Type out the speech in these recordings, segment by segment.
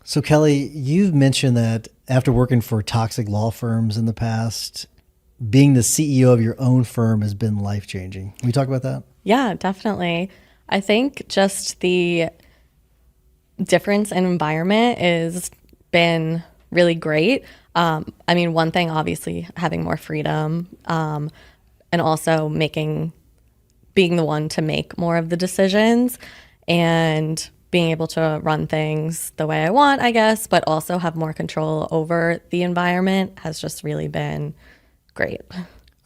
So Kelly, you've mentioned that after working for toxic law firms in the past, being the CEO of your own firm has been life-changing. Can we talk about that? Yeah, definitely. I think just the difference in environment has been really great. I mean, one thing, obviously, having more freedom, and also being the one to make more of the decisions and being able to run things the way I want, I guess, but also have more control over the environment has just really been great.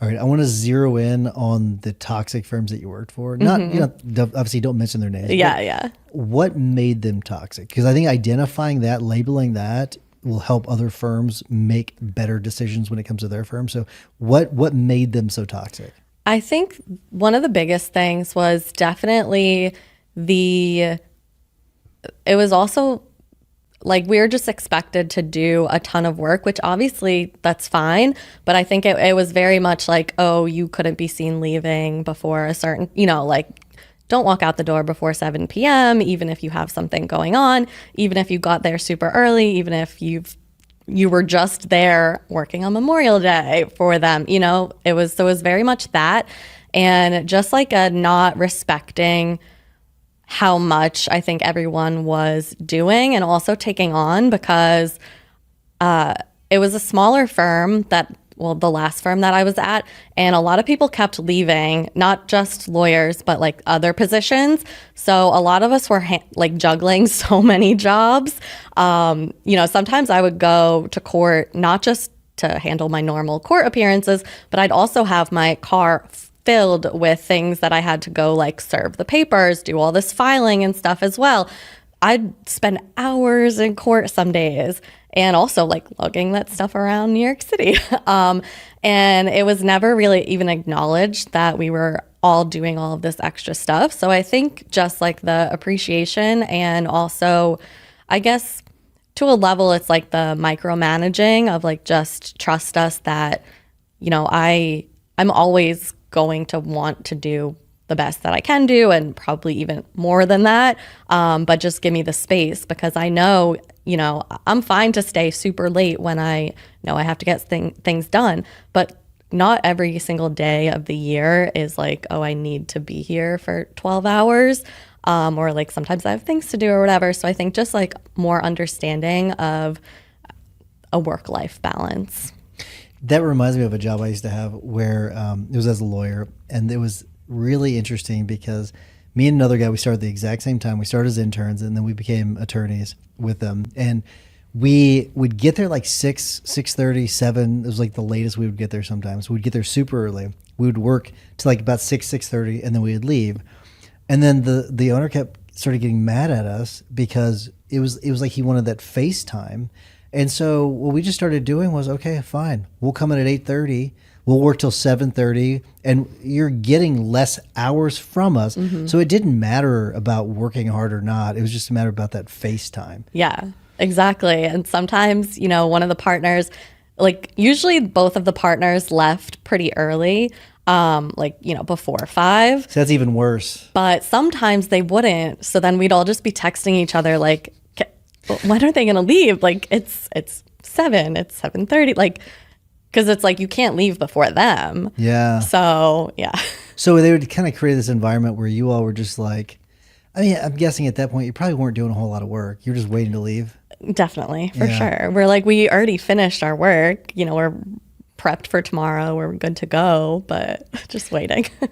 All right, I want to zero in on the toxic firms that you worked for. Not, obviously don't mention their names. Yeah, But yeah. what made them toxic? Because I think identifying that, labeling that will help other firms make better decisions when it comes to their firm. So what made them so toxic? I think one of the biggest things was definitely it was also like we were just expected to do a ton of work, which obviously that's fine. But I think it was very much like, oh, you couldn't be seen leaving before a certain, like don't walk out the door before 7 p.m., even if you have something going on, even if you got there super early, even if you were just there working on Memorial Day for them. It was very much that. And just like a not respecting how much I think everyone was doing and also taking on because it was a smaller firm the last firm that I was at, and a lot of people kept leaving, not just lawyers, but like other positions. So a lot of us were like juggling so many jobs. Sometimes I would go to court, not just to handle my normal court appearances, but I'd also have my car filled with things that I had to go like serve the papers, do all this filing and stuff as well. I'd spend hours in court some days and also like lugging that stuff around New York City. And it was never really even acknowledged that we were all doing all of this extra stuff. So I think just like the appreciation and also, I guess to a level, it's like the micromanaging of like just trust us that, I'm always going to want to do the best that I can do and probably even more than that. But just give me the space because I know, I'm fine to stay super late when I know I have to get things done. But not every single day of the year is like, oh, I need to be here for 12 hours. Or like sometimes I have things to do or whatever. So I think just like more understanding of a work-life balance. That reminds me of a job I used to have where it was as a lawyer, and it was really interesting because me and another guy, we started at the exact same time. We started as interns, and then we became attorneys with them. And we would get there like 6:30, 7. It was like the latest we would get there sometimes. We'd get there super early. We would work to like about 6:30, and then we would leave. And then the owner started getting mad at us because it was like he wanted that FaceTime. And so what we just started doing was, okay, fine. We'll come in at 8:30. We'll work till 7:30, and you're getting less hours from us. Mm-hmm. So it didn't matter about working hard or not. It was just a matter about that FaceTime. Yeah, exactly. And sometimes, one of the partners, like usually both of the partners left pretty early, before 5. So that's even worse. But sometimes they wouldn't. So then we'd all just be texting each other like, when are they going to leave? Like it's 7, it's 7:30. Like, because it's like you can't leave before them. Yeah. So, yeah. So they would kind of create this environment where you all were just like, I mean, I'm guessing at that point you probably weren't doing a whole lot of work. You're just waiting to leave. Definitely, for sure. We're like, we already finished our work. We're prepped for tomorrow. We're good to go, but just waiting.